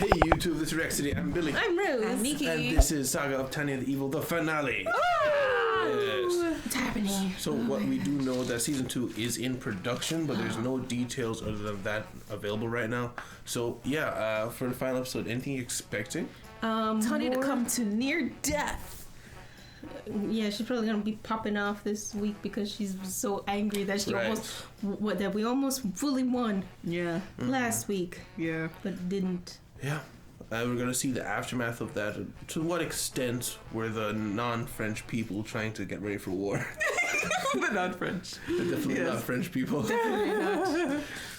Hey YouTube, this is Rex City. I'm Billy. I'm Rose. I'm Nikki. And this is Saga of Tanya the Evil, the finale. Yes. What's happening? So what we do know that season 2 is in production, but there's no details other than that available right now. So yeah, for the final episode, anything you expecting? Tanya to come to near death. Yeah, she's probably gonna be popping off this week because she's so angry that she Right. we almost fully won Yeah. last week, Yeah. but didn't. Yeah. We're gonna see the aftermath of that. To what extent were the non-French people trying to get ready for war? But not French. They're definitely Yes. not French people.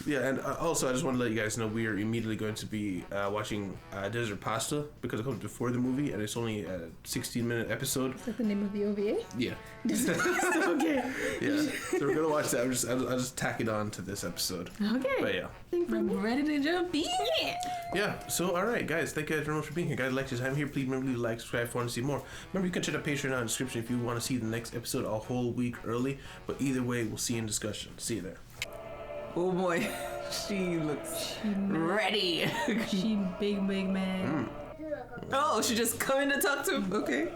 Yeah, and also I just want to let you guys know we are immediately going to be watching Desert Pasta because it comes before the movie and it's only a 16-minute episode. Is that the name of the OVA? Yeah. Okay. Yeah. So we're gonna watch that. I'll just tack it on to this episode. Okay. But yeah. I'm ready to jump in. Yeah. So all right, guys. Thank you guys very much for being here. Guys, like this time here. Please remember to like, subscribe if you want to see more. Remember, you can check out Patreon in the description if you want to see the next episode a whole week early. But either way, we'll see you in discussion. See you there. Oh boy, she looks ready. She big man. Oh, she just come in to talk to him. Okay.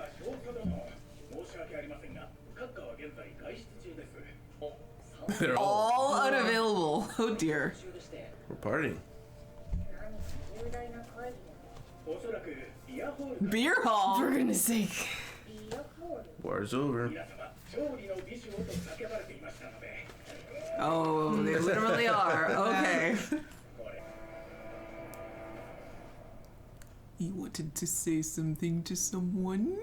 They're all All unavailable. Oh dear. we're partying. Beer hall. For goodness sake. War's over. Oh, they literally are. Okay. You wanted to say something to someone?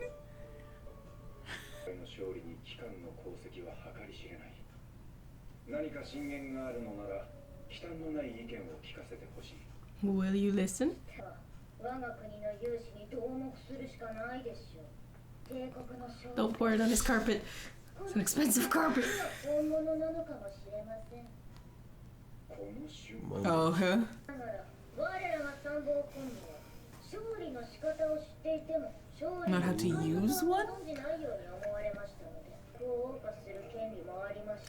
Will you listen? Don't pour it on his carpet. It's an expensive carpet. Oh, huh? Not how to use one?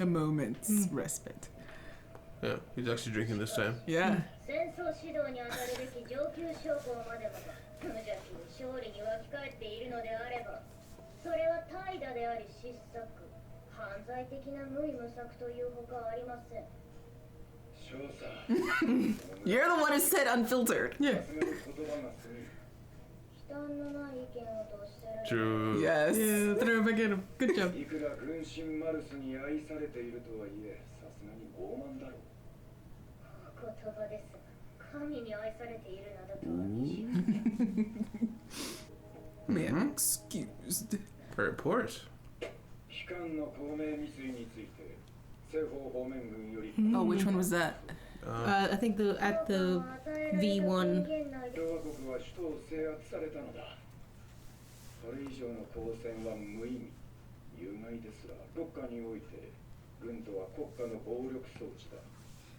A moment's respite. Yeah, he's actually drinking this time. Yeah. You're the one who said unfiltered. Yeah. True. Yes. Yeah, throw it back at him. Good job. Ma'am, excused. Report. Oh, which one was that? I think at the V1. それ以上の交戦は無意味有害ですが国家において軍とは国家の暴力装置だ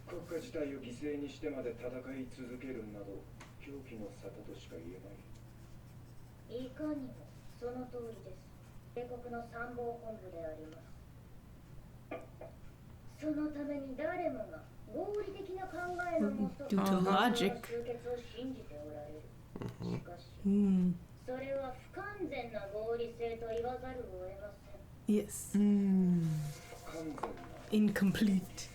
国家自体を犠牲にしてまで戦い続けるなど狂気の沙汰としか言えないいかにもその通りです帝国の参謀本部でありますそのために誰もが合理的な考えのもと Due to logic. 終結を信じておられるしかし それは不完全な合理性と言わざるを得ません。Yes. 不完全な Incomplete.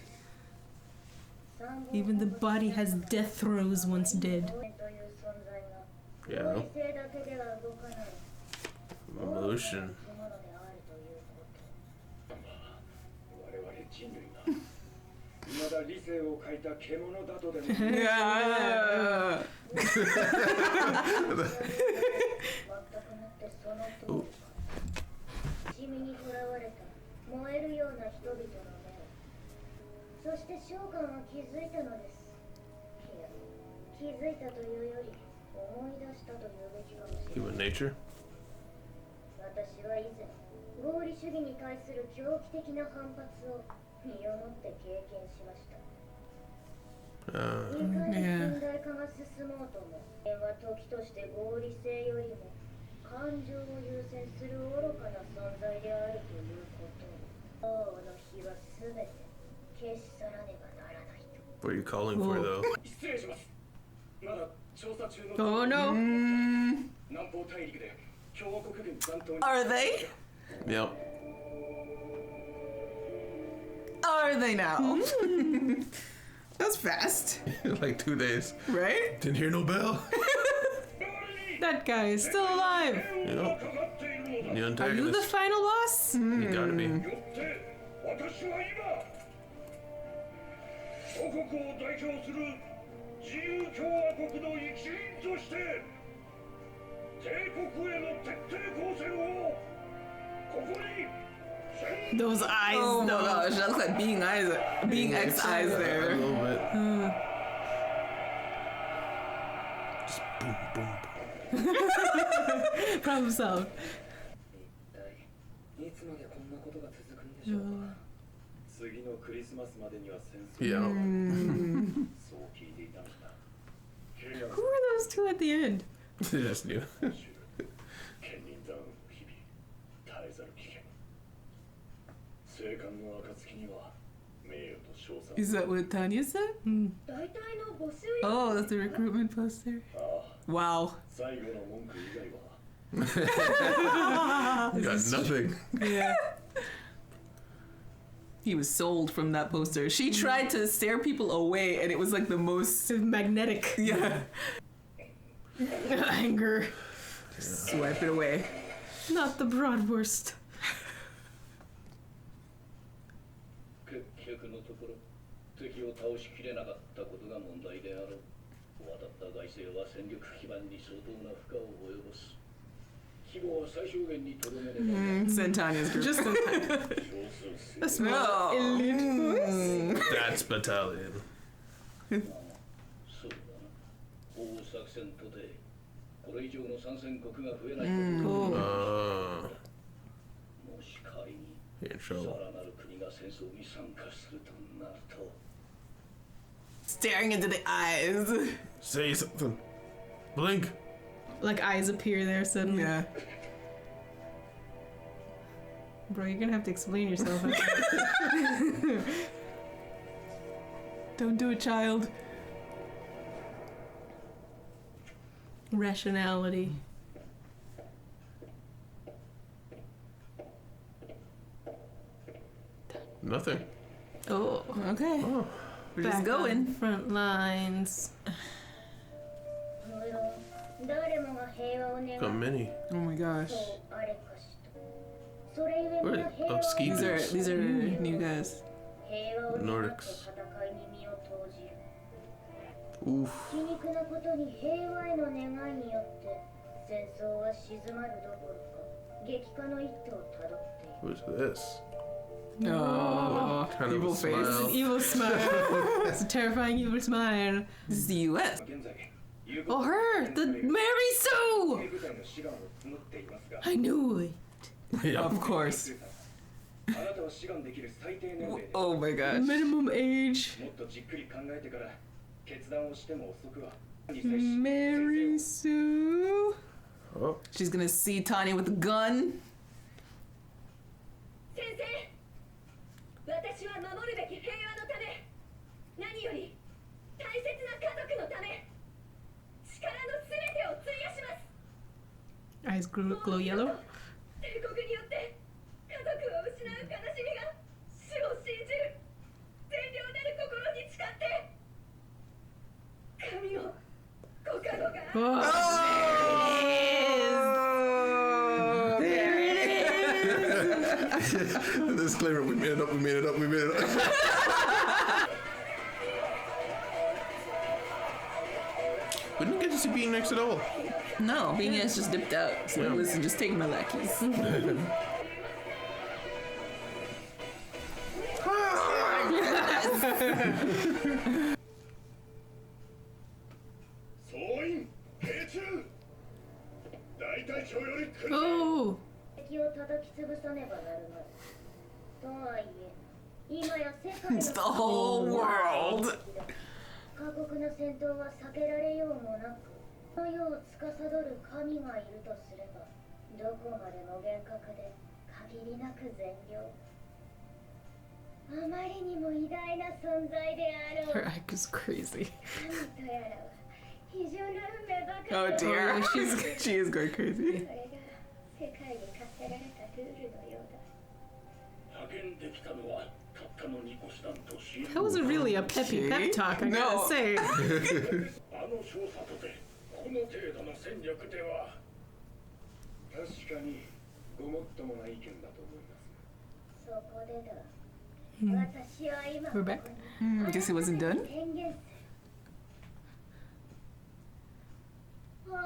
Even the body has death throes once dead. という存在が Yeah. 合理性だけでは動かない Emotion. ものであるということ。我々人類が未だ理性を欠いた獣だとでも Yeah. 全くもってその通り地味に囚われた燃えるような人々の目をそして召喚は気づいたのですいや気づいたというより思い出したというべきかもしれない Human nature. 私は以前合理主義に対する狂気的な反発を身をもって経験しました。いかに近代化が進もうとも、人は時として合理性よりも感情を優先する愚かな存在であるということを、王の日はすべて消し去らねばならないと。What are you calling for, though? 失礼します。まだ Oh no. Are they? Yep. Are they now? That's fast, Like 2 days. right? Didn't hear no bell. That guy is still alive. You know? The Are you the antagonist. final boss? You gotta be. 私は今祖国を代表する自由共和国の一員として帝国への徹底抗戦をここに Those eyes, Oh my though. gosh, that looks like being X eyes A there. little bit. Just boom, boom, Problem solved. いつまでこんなことが続くんでしょうか。次のクリスマスまでには戦争 Yeah. そう聞いていたのだ。 Who are those two at the end? Just you. 県人ダウンの日々絶えざる危険。生還の暁には名誉と称賛。 Is that what Tanya said? 大体の募集 Oh, that's the recruitment poster. ああ、 Wow. 最後の文句以外は。 Got nothing. Yeah. He was sold from that poster. She tried to stare people away, and it was like the most. It's magnetic. Yeah. Anger. Swipe it away. Not the Bratwurst. 結局のところ敵を倒しきれなかったことが問題であろう。渡った外政は戦力基盤に相当な負荷を及ぼす。規模を最小限にとどめれば、 Send Tanya's group. Just少 a 数 small elite force. That's battalion. そうだな。大作戦とてこれ以上の参戦国が増えないこと Oh. もし仮に You're in さ trouble. らなる国が戦争に参加するとなると Staring into the eyes. Say something. Blink. Like eyes appear there suddenly. Yeah. Bro, you're gonna have to explain yourself. Don't do it, child. Rationality. Nothing. Oh. Okay. Oh. We're Back just going. on front lines. 無論誰もが平和を願 Got う many. Oh my gosh. そうあれかしとそれゆえ Where- 皆平和 oh, を ski These 願 are う these are new guys. 平和を願って Nordics. 戦いに身を投じる Oof. 皮肉なことに平和への願いによって戦争は静まるどころか激化の一途をたどっている What's this? Oh, Kind of a evil face. smile. It's an evil smile. It's a terrifying evil smile. This is the U.S. 現在友 Oh, her! The Mary Sue! 部隊の志願を募っていますが I knew it. Yeah. Of course. あなたは志願できる最低年齢です Oh my gosh. Minimum age. もっとじっくり考えてから決断をしても遅くは Mary Sue. Oh. She's gonna see Tanya with a gun. 先生私は守るべき平和のため何より大切な家族のため力のすべてを費やします Eyes glow yellow. 帝国によって家族を失う悲しみが死を信じる善良なる心に誓って神をご加護が Oh. There it is. Disclaimer, we made it up, we made it up, we made it up. We didn't get to see Bean next at all. No, Beania's just dipped out. So Yeah. listen, just take my lackeys. Oh. 敵を叩き潰さねばなるまいとはいえ今や世界 It's the の whole world. 過酷な戦闘は避けられようもなくこの世を司る神がいるとすればどこまでも厳格で限りなく善良あまりにも偉大な存在であろ Her う eye is crazy. 神とやらは非常な Oh dear. She is going crazy. それが世界に課せられたルールのようだ。派遣できたのはたったの2個師団とシール That wasn't really a peppy pep talk, I No. gotta say. あの少佐とてこの程度の戦略では確かにごもっともな意見だと思います。そこでだ。私は今 We're back. I guess it wasn't done. 宣言する。もう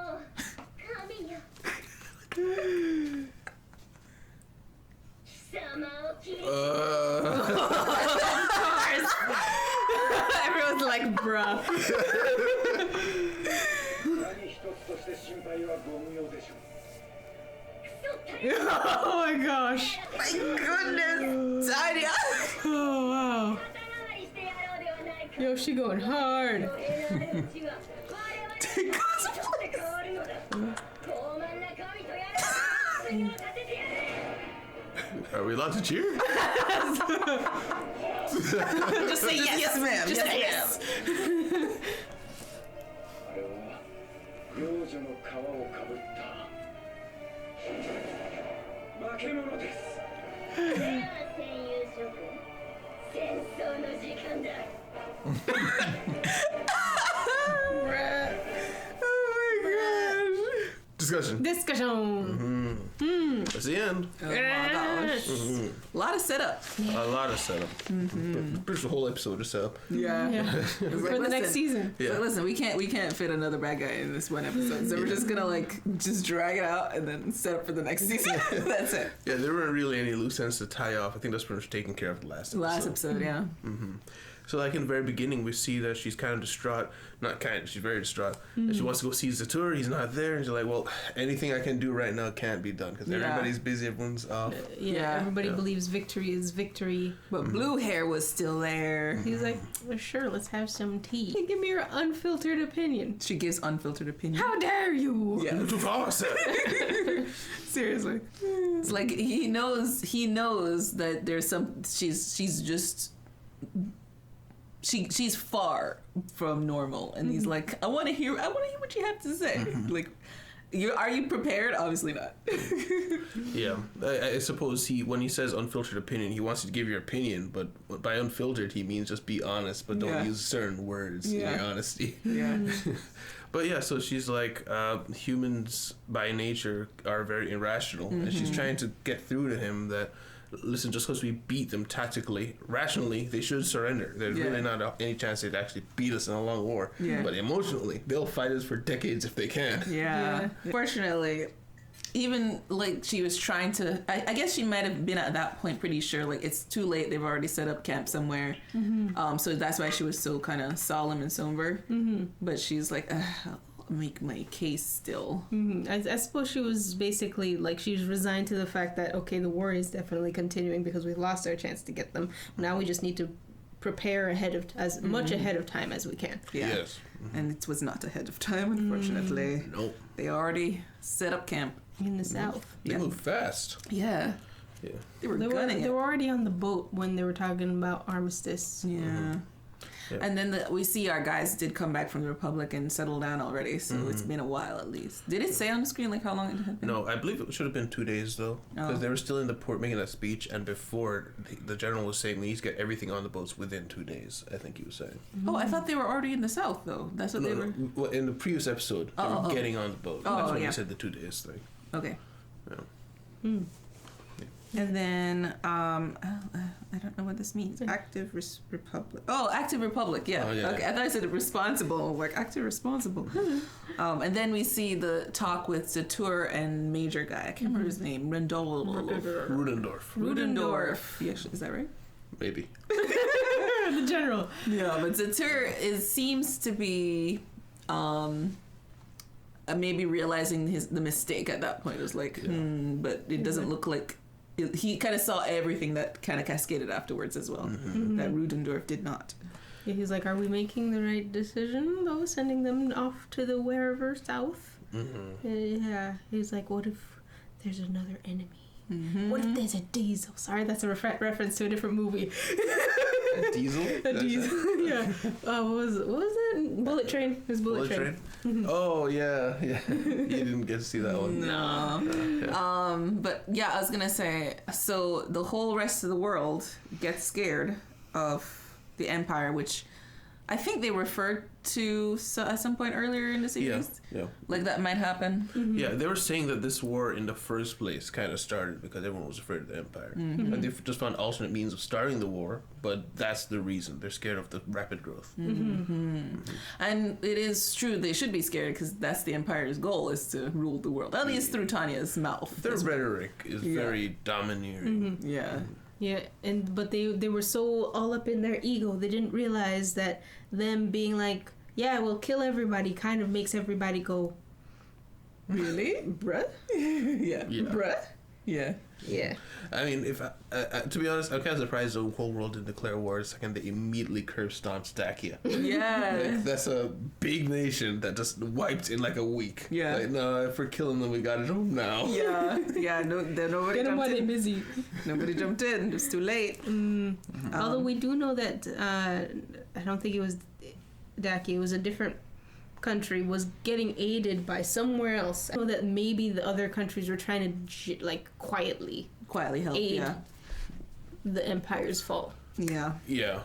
神よ。貴様を切り Everyone's like, bruh. 何一つとして心配はご無用でしょう。 Oh my gosh. My goodness. Tanya. Oh wow. 刀割りしてやろうではないか。 Yo, she going hard. 俺の命は我々の命にとって変わるのだ。傲慢な神とやらをさせてやれ。 Are we allowed to cheer? Just say yes, ma'am. Just yes, say yes. あれは幼女の皮をかぶった化け物です。では戦友諸君、戦争の時間だ。 Discussion. Discussion. That's the end. Oh my gosh. A lot of setup. A lot of setup. Pretty sure the whole episode is set up. Yeah. Yeah. For the next season. Yeah. But listen, we can't fit another bad guy in this one episode, so we're just gonna like just drag it out and then set up for the next season. That's it. Yeah, there weren't really any loose ends to tie off. I think that's pretty much taken care of the last episode. Last episode, yeah. So, like in the very beginning, we see that she's kind of distraught. Not kind of, she's very distraught. And she wants to go see Zatur. He's not there. And she's like, well, anything I can do right now can't be done because Yeah. everybody's busy, everyone's off. Yeah, everybody Yeah. believes victory is victory. But blue hair was still there. He's like, well, sure, let's have some tea. Give me your unfiltered opinion. She gives unfiltered opinion. How dare you? Yeah. Too fast. Seriously. It's like he knows that there's some she's just she's far from normal, and he's like, I want to hear what you have to say. Like, are you prepared? Obviously not. Yeah, I suppose when he says unfiltered opinion, he wants you to give your opinion, but by unfiltered he means just be honest, but don't Yeah. use certain words in your honesty. Yeah. But yeah, so she's like, humans by nature are very irrational, and she's trying to get through to him that, listen, just because we beat them tactically, rationally, they should surrender. There's really not any chance they'd actually beat us in a long war. Yeah. But emotionally, they'll fight us for decades if they can. Yeah. Fortunately, even like she was trying to, I guess she might have been at that point pretty sure like it's too late. They've already set up camp somewhere. So that's why she was so kind of solemn and somber. But she's like, I'll make my case still. I suppose she was basically like, she was resigned to the fact that, okay, the war is definitely continuing because we've lost our chance to get them. Now we just need to prepare as much ahead of time as we can. Yeah. Yes. And it was not ahead of time, unfortunately. Nope. They already set up camp. In the south. They move fast. Yeah. Yeah. They were They gunning were it. already on the boat when they were talking about armistice. Yeah. Yeah. And then we see our guys did come back from the Republic and settle down already, so it's been a while at least. Did it say on the screen like how long it had been? No, I believe it should have been 2 days though, because they were still in the port making that speech, and before the general was saying we need to get everything on the boats within 2 days. I think he was saying. Oh, I thought they were already in the South though. That's what they were. Well, in the previous episode, they were getting on the boat. Oh, That's why yeah. he said the 2 days thing. Okay. Yeah. And then I don't know what this means. Active Republic. Oh, Active Republic. Yeah. Oh, yeah. Okay. I thought I said responsible. Like active responsible. And then we see the talk with Zatur and Major guy. I can't remember his name. Rudendorf. Yes, is that right? Maybe. The general. Yeah, but Zatur seems to be maybe realizing the mistake at that point. It was like, but it doesn't look like. He kind of saw everything that kind of cascaded afterwards as well. That Rudendorf did not. Yeah, he's like, are we making the right decision though, sending them off to the wherever south? Yeah, he's like, what if there's another enemy? What if there's a diesel? Sorry, that's a reference to a different movie. Diesel? A diesel. Yeah. What was that? Bullet Train. It was Bullet Train. Oh yeah. You didn't get to see that one. No. Okay. But yeah, I was gonna say, so the whole rest of the world gets scared of the Empire, which I think they referred to at some point earlier in the series. Yeah. Like that might happen. Yeah, they were saying that this war in the first place kind of started because everyone was afraid of the Empire. And they just found alternate means of starting the war, but that's the reason. They're scared of the rapid growth. And it is true, they should be scared because that's the Empire's goal, is to rule the world. At least through Tanya's mouth. Their rhetoric is very domineering. Yeah. Yeah, but they were so all up in their ego, they didn't realize that them being like, yeah, we'll kill everybody, kind of makes everybody go, Really? bruh? Yeah. Bruh? Yeah. Yeah. I mean, if to be honest, I'm kind of surprised the whole world didn't declare war the second they immediately curb stomped Dacia. Yeah. Like, that's a big nation that just wiped in like a week. Yeah. Like, no, if we're killing them, we got it home now. Yeah. Nobody Get them while jumped they're in. busy. Nobody jumped in. It's too late. Although we do know that, I don't think it was Dacia, it was a different country, was getting aided by somewhere else. I know that maybe the other countries were trying to quietly Help. aid Yeah. the Empire's fall. Yeah. Yeah.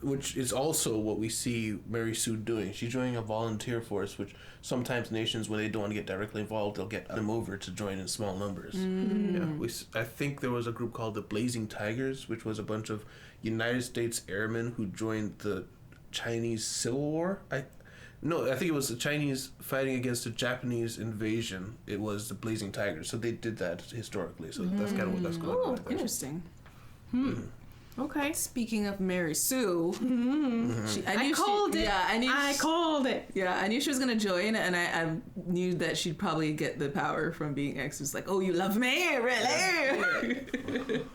Which is also what we see Mary Sue doing. She's joining a volunteer force, which sometimes nations, when they don't want to get directly involved, they'll get them over to join in small numbers. Yeah, I think there was a group called the Blazing Tigers, which was a bunch of United States airmen who joined the Chinese Civil War. I think it was the Chinese fighting against the Japanese invasion. It was the Blazing Tigers. So they did that historically. So that's kind of what that's going on. I think. Interesting. Okay. Speaking of Mary Sue, I called it. Yeah, I called it. Yeah, I knew she was gonna join, and I knew that she'd probably get the power from being X. It was like, oh, you love me, really?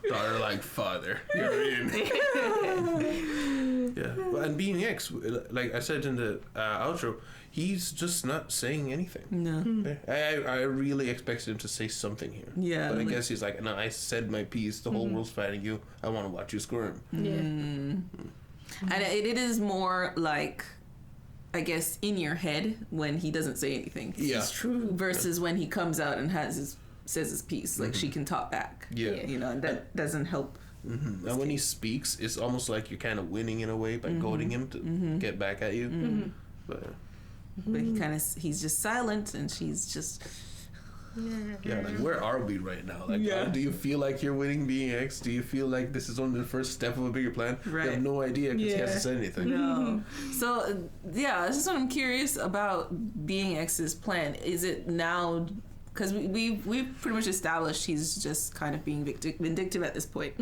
Daughter like father, you're in. Yeah, and being X, like I said in the outro, he's just not saying anything. No. I really expected him to say something here. Yeah. But I guess he's like, no, I said my piece. The whole world's fighting you. I want to watch you squirm. Yeah. And it is more like, I guess, in your head when he doesn't say anything. Yeah. It's true. Versus when he comes out and says his piece, like she can talk back. Yeah. You know, and that doesn't help. And when he speaks, it's almost like you're kind of winning in a way by goading him to get back at you. But he's just silent, and she's just. yeah, like where are we right now? Like, do you feel like you're winning being X? Do you feel like this is only the first step of a bigger plan? Right. You have no idea because he hasn't said anything. No. So yeah, this is what I'm curious about being X's plan. Is it now? Because we've pretty much established he's just kind of being vindictive at this point.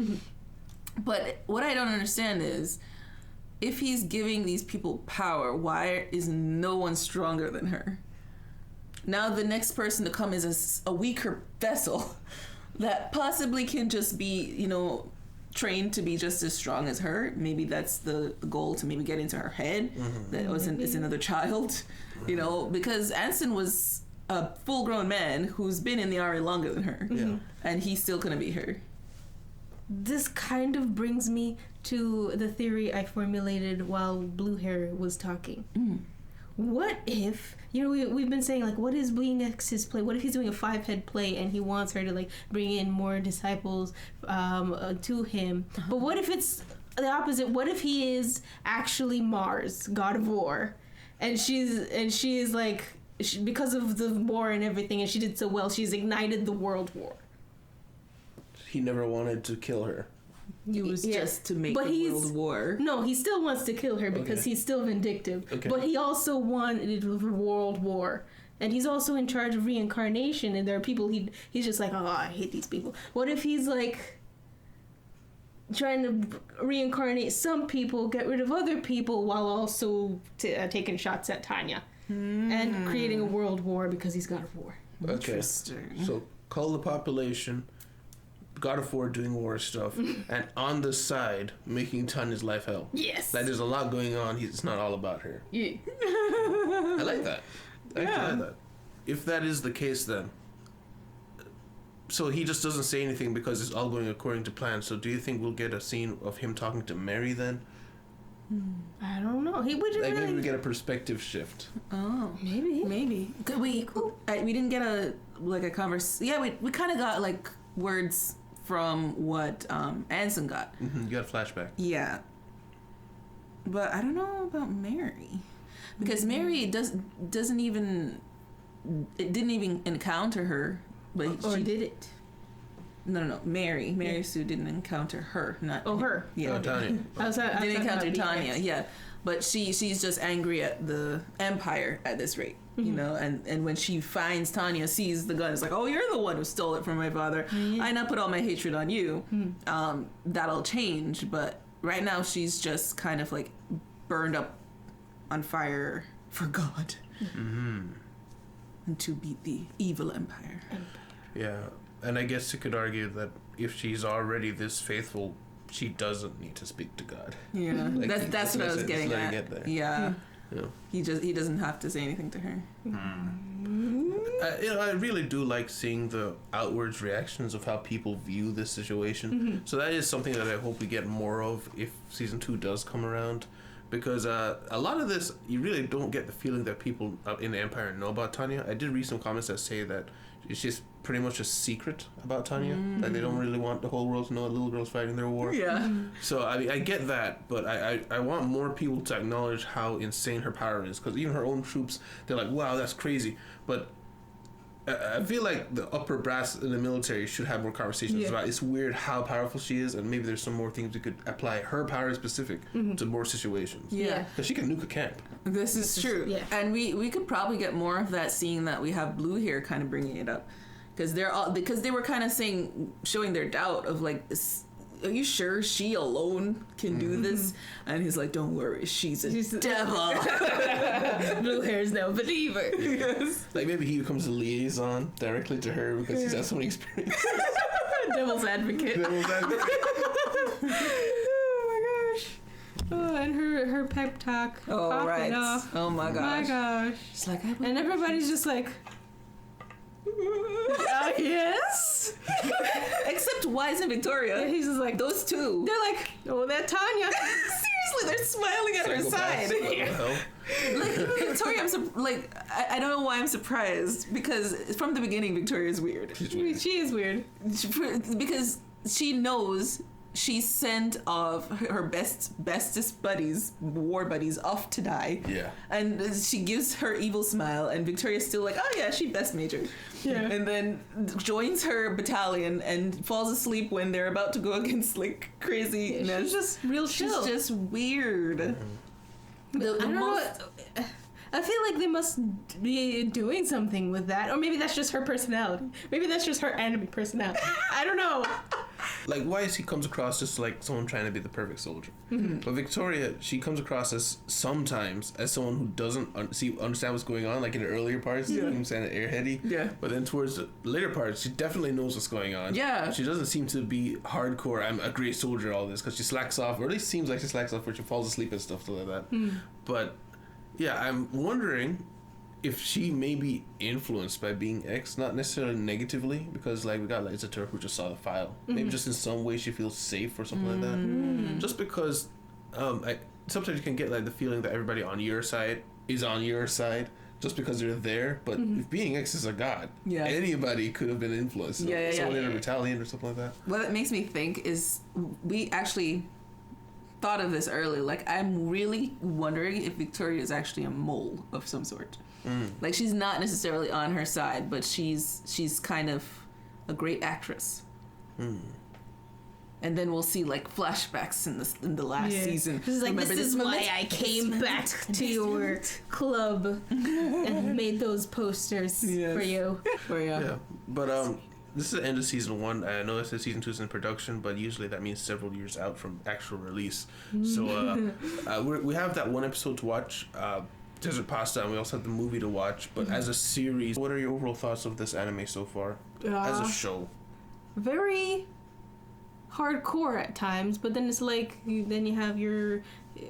But what I don't understand is, if he's giving these people power, why is no one stronger than her? Now the next person to come is a weaker vessel that possibly can just be, trained to be just as strong as her. Maybe that's the goal, to maybe get into her head. That it's another child, because Anson was a full-grown man who's been in the army longer than her, and he's still gonna be her. This kind of brings me to the theory I formulated while Blue Hair was talking. What if, we've been saying, like, what is being X's play? What if he's doing a 5-head play and he wants her to, like, bring in more disciples to him? But what if it's the opposite? What if he is actually Mars, god of war, and she is like, because of the war and everything, and she did so well, she's ignited the world war. He never wanted to kill her. It was just to make the world war. No, he still wants to kill her because he's still vindictive. Okay. But he also wanted the world war. And he's also in charge of reincarnation, and there are people he's just like, oh, I hate these people. What if he's like trying to reincarnate some people, get rid of other people, while also taking shots at Tanya and creating a world war because he's God of War. Okay. Interesting. So call the population, God of War doing war stuff, and on the side making Tanya's life hell. Yes. Like there's a lot going on. It's not all about her. Yeah. I like that. I actually like that. If that is the case, then So he just doesn't say anything because it's all going according to plan. So do you think we'll get a scene of him talking to Mary then? I don't know. He would Like really... maybe we get a perspective shift. Oh, Maybe. Could we didn't get a conversation. Yeah, we kind of got like words from what Anson got. You got a flashback. Yeah, but I don't know about Mary, because Mary didn't even encounter her, but Or she did it? No. Mary Sue didn't encounter her. Not her. Yeah. Oh, Tanya. I was Didn't encounter talking about Tanya. BX. Yeah, but she's just angry at the Empire at this rate, you know. And when she finds Tanya, sees the gun, it's like, oh, you're the one who stole it from my father. I now put all my hatred on you. That'll change, but right now she's just kind of like burned up on fire for God and to beat the evil Empire. Yeah, and I guess you could argue that if she's already this faithful, she doesn't need to speak to God. Yeah, Like, that's what I was getting let her at. get there. Yeah. Yeah. He doesn't have to say anything to her. I really do like seeing the outwards reactions of how people view this situation. So that is something that I hope we get more of if season 2 does come around. Because a lot of this, you really don't get the feeling that people in the Empire know about Tanya. I did read some comments that say that it's just pretty much a secret about Tanya. Like they don't really want the whole world to know that little girl's fighting their war. Yeah. So I mean, I get that, but I want more people to acknowledge how insane her power is. Because even her own troops, they're like, wow, that's crazy. But I feel like the upper brass in the military should have more conversations about it's weird how powerful she is, and maybe there's some more things we could apply her power specific to more situations. Yeah. Because she can nuke a camp. This is true. Yeah. And we could probably get more of that, seeing that we have Blue here kind of bringing it up. Because they were kind of showing their doubt of like, are you sure she alone can do this? And he's like, don't worry, she's a devil. Blue hair is no believer. Yes. Like maybe he becomes a liaison directly to her because he's had so many experiences. Devil's advocate. Oh my gosh. Oh, and her pep talk. Oh, popping right. Off. Oh my gosh. My gosh. It's like, And everybody's just like, yes. except Wise and Victoria. He's just like, Those two. they're like, oh, that Tanya. Seriously, they're smiling at her side. Like Victoria, I don't know why I'm surprised, because from the beginning Victoria is weird. She is weird. Because she knows she sent off her bestest buddies, war buddies, off to die. Yeah. And she gives her evil smile, and Victoria's still like, oh yeah, she best major. Yeah. And then joins her battalion and falls asleep when they're about to go against like crazy. She's just real chill. She's just weird. I don't know. I feel like they must be doing something with that, or maybe that's just her personality. Maybe that's just her anime personality. I don't know. Like Wise, he comes across just like someone trying to be the perfect soldier. But Victoria, she comes across as sometimes as someone who doesn't understand what's going on. Like in the earlier parts, I'm saying airheady. Yeah. But then towards the later parts, she definitely knows what's going on. Yeah. She doesn't seem to be hardcore. I'm a great soldier. All this because she slacks off, or at least seems like she slacks off, where she falls asleep and stuff like that. But yeah, I'm wondering if she may be influenced by being X, not necessarily negatively, because like we got like Zatura who just saw the file. Maybe just in some way she feels safe or something like that. Just because sometimes you can get like the feeling that everybody on your side is on your side just because they're there. But if being X is a god, anybody could have been influenced. Someone in a battalion or something like that. What it makes me think is we actually thought of this early. Like, I'm really wondering if Victoria is actually a mole of some sort. Like, she's not necessarily on her side, but she's kind of a great actress. And then we'll see like flashbacks in the last season. This is like, Remember this is moment? why I came back to your club and made those posters for you. Yeah. But this is the end of season 1. I know it says season 2 is in production, but usually that means several years out from actual release. So we have that one episode to watch, Desert Pasta, and we also have the movie to watch. But as a series, what are your overall thoughts of this anime so far? As a show? Very hardcore at times, but then it's like, then you have your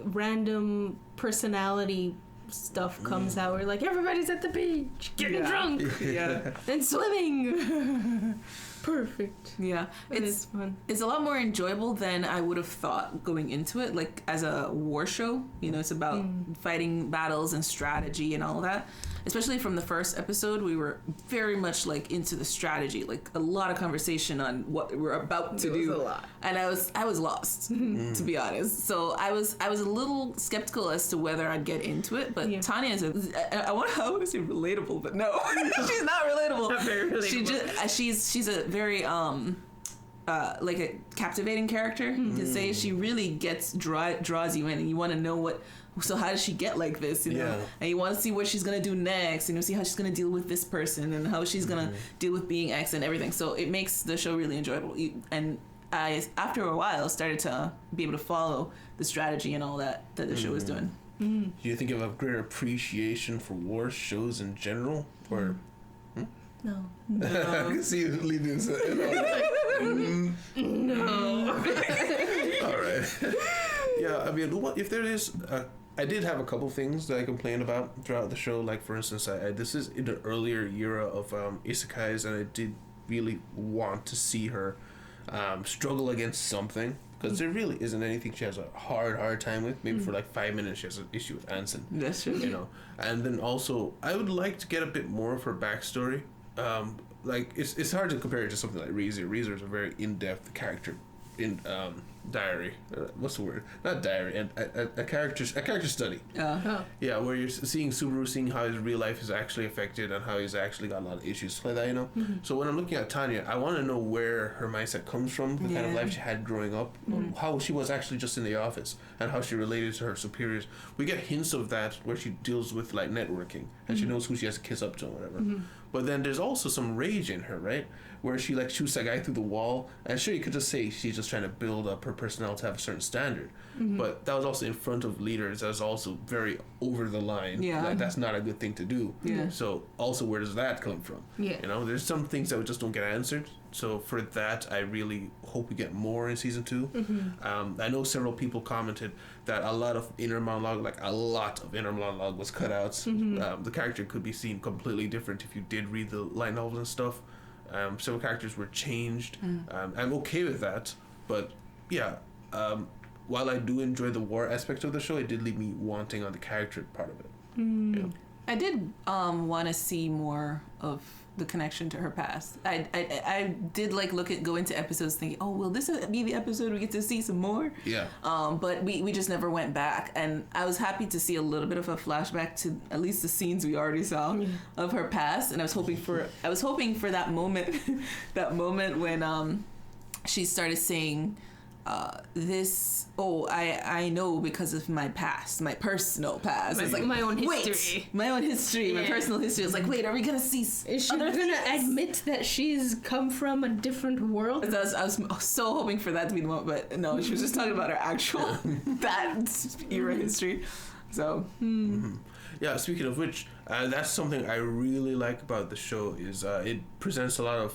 random personality stuff comes out where like everybody's at the beach getting drunk Yeah. and swimming. Perfect. Yeah, It's fun. It's a lot more enjoyable than I would have thought going into it. Like as a war show, you know, it's about fighting battles and strategy and all that. Especially from the first episode, we were very much like into the strategy, like a lot of conversation on what we're about to do. A lot. And I was lost, to be honest. So I was a little skeptical as to whether I'd get into it. But Tanya is I want to say relatable, but no, she's not relatable. Not very relatable. She's a very like a captivating character. You could say she really draws you in, and you want to know what. So how does she get like this? You know, and you want to see what she's gonna do next, and you see how she's gonna deal with this person, and how she's gonna deal with being X and everything. So it makes the show really enjoyable. And I, after a while, started to be able to follow the strategy and all that the show is doing. Do you think you have a greater appreciation for war shows in general, or? No. I can see you leading into it. No. All right. Yeah, I mean, if there is, I did have a couple things that I complained about throughout the show. Like, for instance, this is in an earlier era of isekais, and I did really want to see her struggle against something, because there really isn't anything she has a hard time with. Maybe for like 5 minutes she has an issue with Anson. That's true. You know, and then also I would like to get a bit more of her backstory. Like it's hard to compare it to something like Reezer. Reezer is a very in-depth character in diary. What's the word? Not diary. And a character study. Yeah, where you're seeing Subaru, seeing how his real life is actually affected and how he's actually got a lot of issues like that. You know. So when I'm looking at Tanya, I want to know where her mindset comes from, the kind of life she had growing up, how she was actually just in the office, and how she related to her superiors. We get hints of that where she deals with like networking, and she knows who she has to kiss up to, or whatever. But then there's also some rage in her, right? Where she like shoots that guy through the wall. And sure, you could just say she's just trying to build up her personnel to have a certain standard. But that was also in front of leaders. That was also very over the line. Yeah. Like, that's not a good thing to do. Yeah. So also, where does that come from? Yeah. You know, there's some things that we just don't get answered. So for that, I really hope we get more in season 2. I know several people commented that a lot of inner monologue was cut out. The character could be seen completely different if you did read the light novels and stuff. Several characters were changed. I'm okay with that, but yeah, while I do enjoy the war aspect of the show, it did leave me wanting on the character part of it. Yeah. I did want to see more of the connection to her past. I did like go into episodes thinking, oh, will this be the episode we get to see some more? Yeah. But we just never went back, and I was happy to see a little bit of a flashback to at least the scenes we already saw of her past, and I was hoping for that moment, when she started saying. I know because of my past, my personal past. It's like my own history. My own history, my personal history. It's like, wait, are we gonna see? Is she gonna admit that she's come from a different world? I was so hoping for that to be the moment, but no, she was just talking about her actual that era history. So. Yeah, speaking of which, that's something I really like about the show is it presents a lot of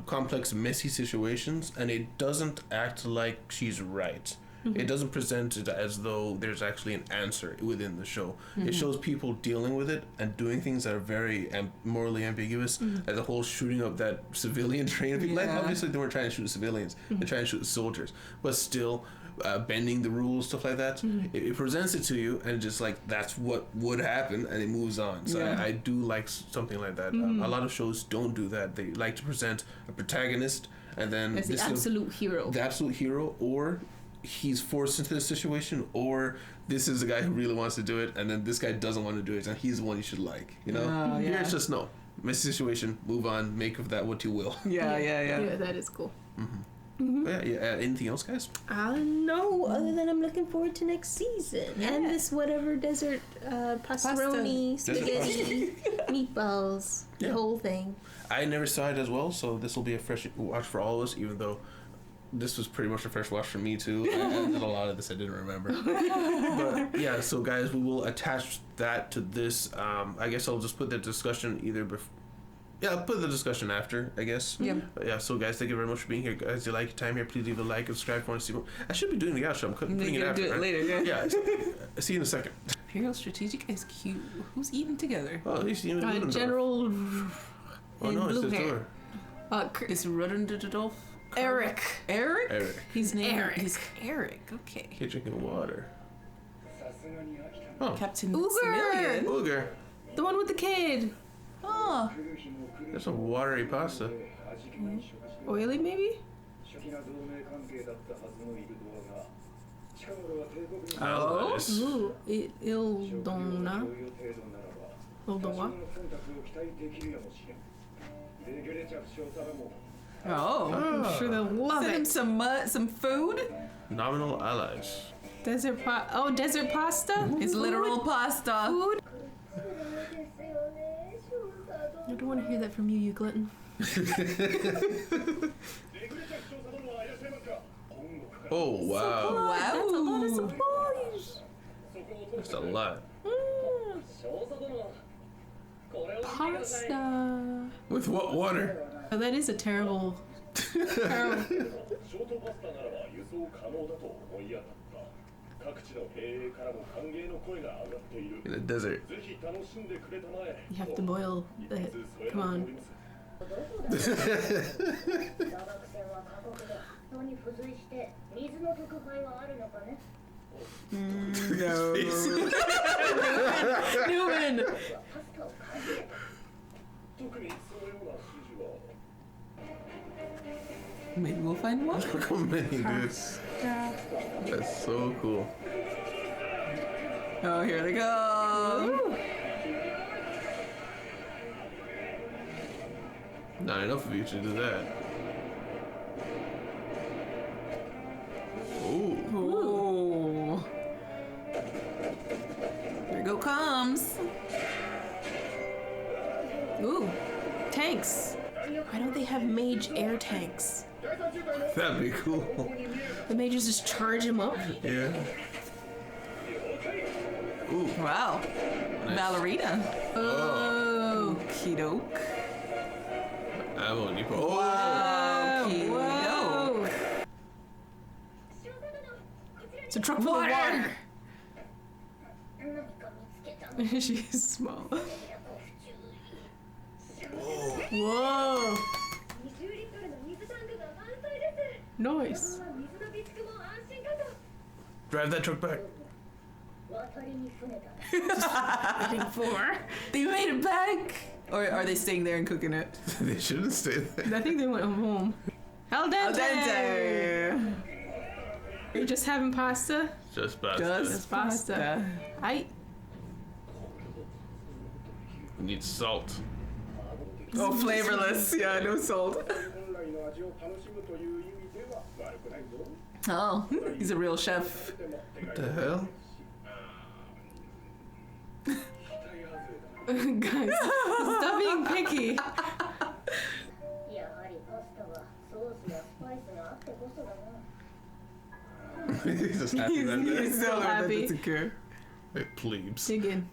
complex, messy situations, and it doesn't act like she's right. It doesn't present it as though there's actually an answer within the show. It shows people dealing with it and doing things that are very morally ambiguous, like the whole shooting of that civilian train of people. Like, obviously they weren't trying to shoot civilians, they're trying to shoot soldiers, but still bending the rules, stuff like that. It presents it to you, and just like that's what would happen, and it moves on. So I do like something like that. A lot of shows don't do that. They like to present a protagonist, and then as the absolute hero, or he's forced into this situation, or this is the guy who really wants to do it, and then this guy doesn't want to do it, and he's the one you should like. You know, here it's just no messy situation. Move on. Make of that what you will. Yeah, that is cool. Anything else, guys? No, other than I'm looking forward to next season and this whatever desert pastaroni, spaghetti, meatballs, the whole thing. I never saw it as well, so this will be a fresh watch for all of us, even though this was pretty much a fresh watch for me too. I did a lot of this I didn't remember. But yeah, so guys, we will attach that to this. I guess I'll just put the discussion either before. Yeah, I'll put the discussion after, I guess. Yeah, so guys, thank you very much for being here. Guys, if you like your time here, please leave a like and subscribe if you want to see more. I should be doing the outro. I'm putting it after. Do it later, Yeah, see you in a second. Imperial Strategic is cute. Who's eating together? Oh, he's eating General Oh, no, it's blue the hair. door. It's Rudolph. Eric. Eric. His name. Eric. He's Eric. Okay. He's drinking water. Oh. Captain Uger. Maximilian. Booger. The one with the kid. Oh. That's some watery pasta. Oily, maybe? Oh. Ooh, Ildona. Ildoa. Oh. I'm sure they'll love Send him it. some food. Nominal allies. Desert desert pasta? It's literal pasta. Food? I don't want to hear that from you, you glutton. Oh, wow. Wow. That's a lot of supplies. That's a lot. Pasta. With what water? Oh, that is a terrible. terrible. In the desert. You have to boil it. Come on. No. Newman! Maybe we'll find one. Look how many, dude. That's so cool. Oh, here they go. Not enough of you to do that. Ooh. Ooh. There go comes. Ooh. Tanks. Why don't they have mage air tanks? That'd be cool. The mages just charge him up? Yeah. Ooh. Wow. Nice. Ballerina. Oh. Okie doke. Ammo and you put. Oh! Okie Whoa. doke. It's a truck full of water. She's small. Whoa. Nice. Drive that truck back. Waiting for. They made it back. Or are they staying there and cooking it? They shouldn't stay there. I think they went home. Al dente. Al dente. Are you just having pasta? Just pasta. Just pasta. I. We need salt. Oh, flavorless. Yeah, no salt. Oh, he's a real chef. What the hell? Guys, stop being picky. He's just happy right there. He's so happy. Hey, plebes. Dig in.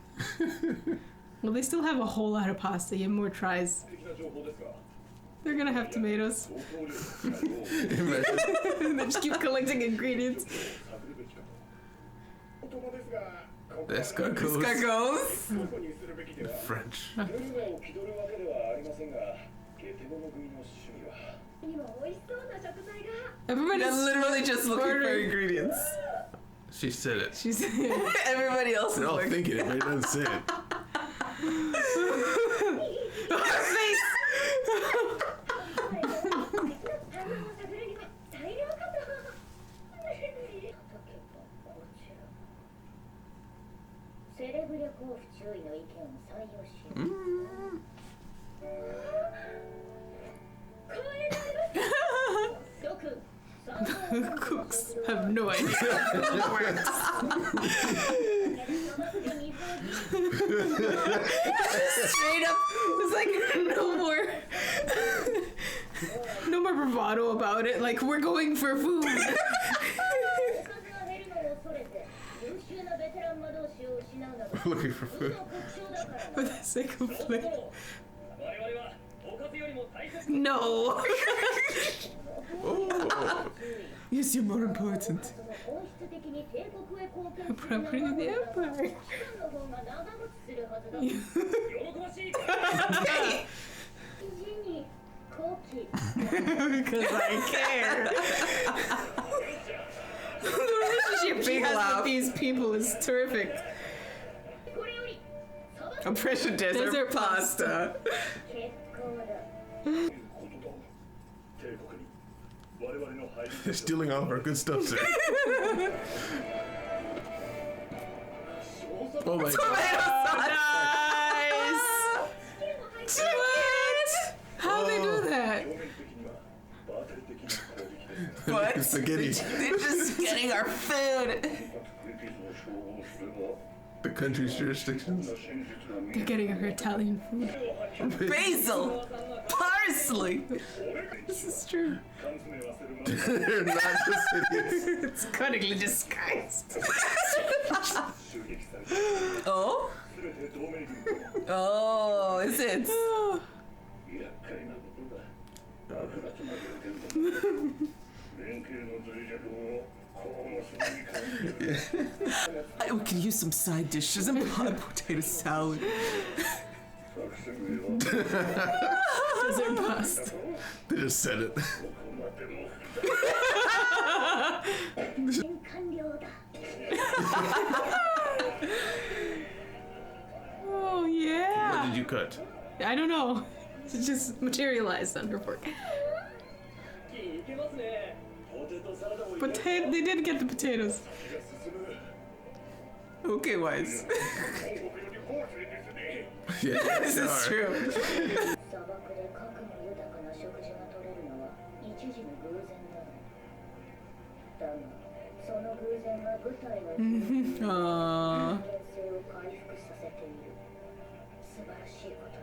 Well, they still have a whole lot of pasta. You have more tries. They're gonna have tomatoes. They just keep collecting ingredients. Escargots. Escargots. In French. Everybody's They're literally just looking for ordering. ingredients. She said it. She's Everybody else is They're all like, thinking it, but it doesn't say it. her face. cooks have no idea how it works. Straight up. It's like no more bravado about it. Like, we're going for food. Looking for food. For the sake of flavor. No. Oh. Yes, you're more important. Property of the empire. because I care. The relationship she Big has laugh. with these people is terrific. これより砂漠 Compression desert Desert pasta. 結構だ They're stealing all of our good stuff, sir. Oh my god. Nice. What? How they do that? What? Spaghetti. They're just getting our food. The country's jurisdictions. They're getting her Italian food. Basil. Parsley. This is true. They're not just idiots. It's cunningly disguised. Oh? Oh, is it? We can use some side dishes and potato salad. Desert pasta. They just said it. 完了だ Oh What yeah. did you cut? I don't know. It just materialized on her fork. いけますねポテトサラダも Potato. They did get the potatoes. Okay, wise. Yeah, This they is are. true. 砂漠で核の豊かな食事が取れるのは一時の偶然だだがその偶然が部隊の人間 Aww. 性を回復させている素晴らしいことだ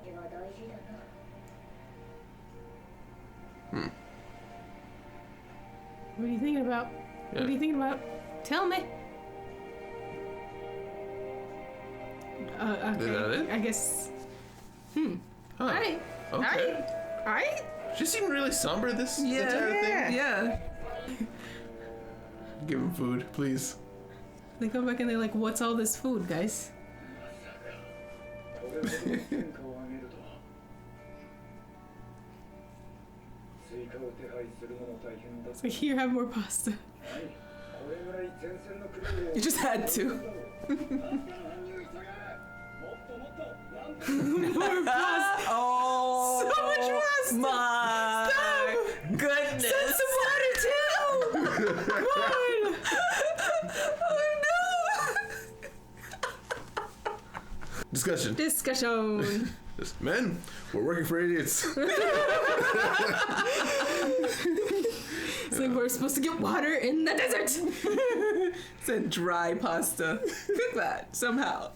それは大事だな What are you thinking about? What are you thinking about? Tell me. Okay. Is that it? I guess. Huh. Alright. Okay. Alright. She seemed really somber this entire Yeah. thing. Yeah. Give him food, please. They come back and they're like, what's all this food, guys? これほど戦果を上げるとは追加を手配するのも大変だ It's like, here, have more pasta. これぐらい前線の国を You just had to. もっともっとなんと More pasta. Oh. So much pasta. My goodness. Send some water too. Come on. Discussion. Discussion. Men, we're working for idiots. It's like we're supposed to get water in the desert. It's a dry pasta. Cook that somehow.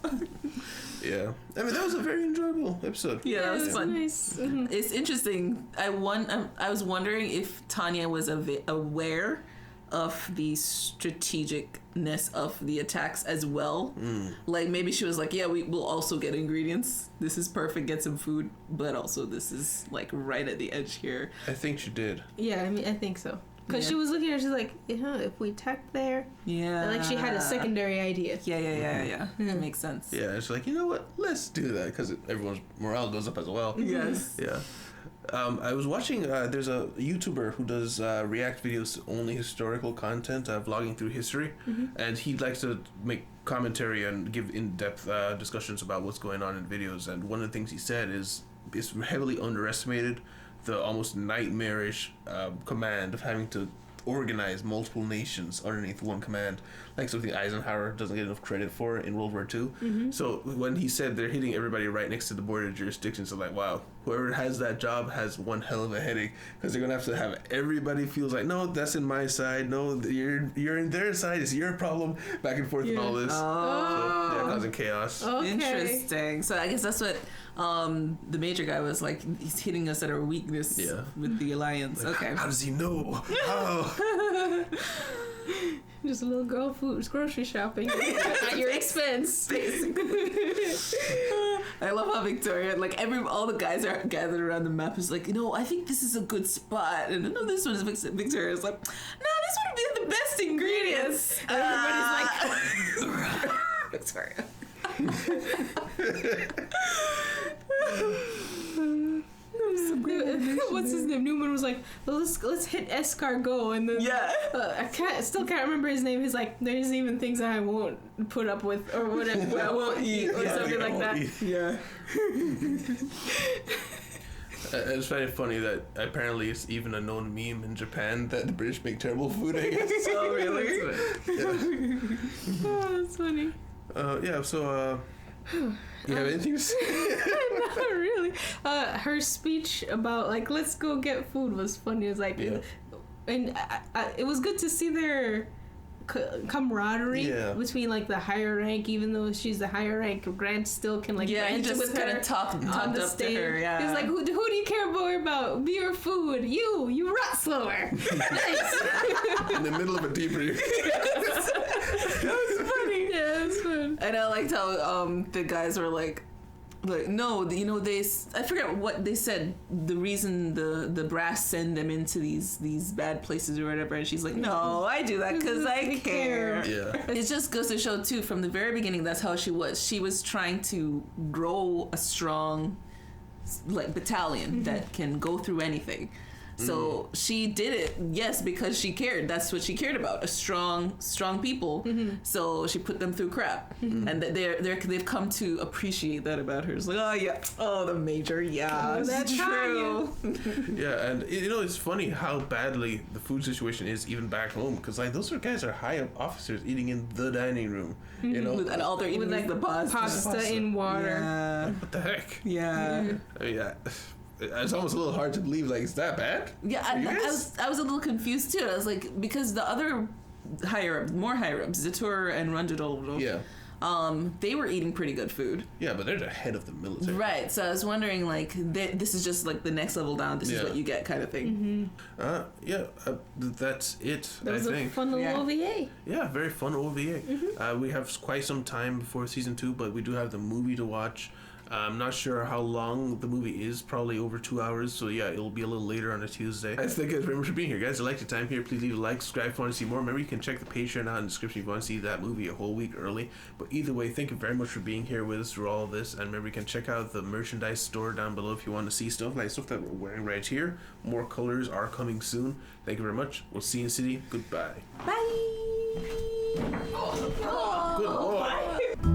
Yeah. I mean, that was a very enjoyable episode. Yeah, that was it's fun. nice. Mhm. It's interesting. I was wondering if Tanya was aware of the strategicness of the attacks as well. Like maybe she was like, yeah, we will also get ingredients. This is perfect. Get some food, but also this is like right at the edge here. I think she did. Yeah, I mean, I think so. Because Yeah. she was looking at her, she's like, yeah, if we attack there. Yeah. Like she had a secondary idea. Yeah. Makes sense. Yeah, it's like, you know what? Let's do that because everyone's morale goes up as well. Yes. Yeah. I was watching, there's a YouTuber who does react videos to only historical content, vlogging through history. And he likes to make commentary and give in-depth discussions about what's going on in videos. And one of the things he said is it's heavily underestimated the almost nightmarish command of having to organize multiple nations underneath one command, like something Eisenhower doesn't get enough credit for in World War II. So when he said they're hitting everybody right next to the border jurisdictions, I'm like, wow, whoever has that job has one hell of a headache, because they're gonna have to have everybody feels like, no, that's in my side, no, you're in their side, it's your problem, back and forth and all this. Oh. So, yeah, causing chaos. Okay. Interesting. So I guess that's what the major guy was like. He's hitting us at our weakness with the alliance. Like, Okay. How does he know? How? Just a little girl food grocery shopping at your expense. Basically. I love how Victoria, like all the guys are gathered around the map. Is like, I think this is a good spot, and no, this one is Victoria's like, no, this would be the best ingredients. Everybody's like, Victoria. What's his name? Newman was like, well, let's hit escargot, and then still can't remember his name. He's like, there's even things that I won't put up with or whatever. I won't eat or something like that. Yeah. It's very funny that apparently it's even a known meme in Japan that the British make terrible food, I guess. Oh, really? Oh, that's funny. You have anything to say? Not really. Her speech about like let's go get food was funny. It was like, and it was good to see their camaraderie between like the higher rank. Even though she's the higher rank, Grant still can like he just with kind her of talked on the up stage. to her. Yeah. He's like, who do you care more about? Me or food? You rot slower. Nice. In the middle of a debrief. That was funny. Yeah, it was fun. And I liked how the guys were like no, you know, I forget what they said, the reason the brass send them into these bad places or whatever, and she's like, no, I do that because I care. Yeah. It just goes to show too, from the very beginning, that's how she was trying to grow a strong like battalion that can go through anything. So she did it, yes, because she cared. That's what she cared about, a strong people. So she put them through crap, and they've come to appreciate that about her. It's like, the major, that's true. Yeah, and you know, it's funny how badly the food situation is even back home, because like those guys are high up officers eating in the dining room, you know, And all they're eating With like the pasta in water. Yeah. what the heck? Yeah. I mean, it's almost a little hard to believe. Like, is that bad? Yeah, I was a little confused too. I was like, because the other more higher ups, Zator and Ranjadol, they were eating pretty good food. Yeah, but they're the head of the military. Right. So I was wondering, like, this is just like the next level down. This is what you get, kind of thing. That's it. That was a fun little OVA. Yeah, very fun OVA. We have quite some time before season 2, but we do have the movie to watch. I'm not sure how long the movie is, probably over 2 hours, so yeah, it'll be a little later on a Tuesday. Guys, thank you guys very much for being here. Guys, I like your time here. Please leave a like, subscribe if you want to see more. Remember, you can check the Patreon out in the description if you want to see that movie a whole week early. But either way, thank you very much for being here with us through all of this. And remember, you can check out the merchandise store down below if you want to see stuff like stuff that we're wearing right here. More colors are coming soon. Thank you very much. We'll see you in the city. Goodbye. Bye. Good Lord.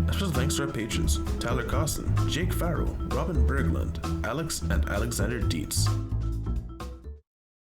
Special thanks to our patrons: Tyler Costin, Jake Farrow, Robin Berglund, Alex and Alexander Dietz.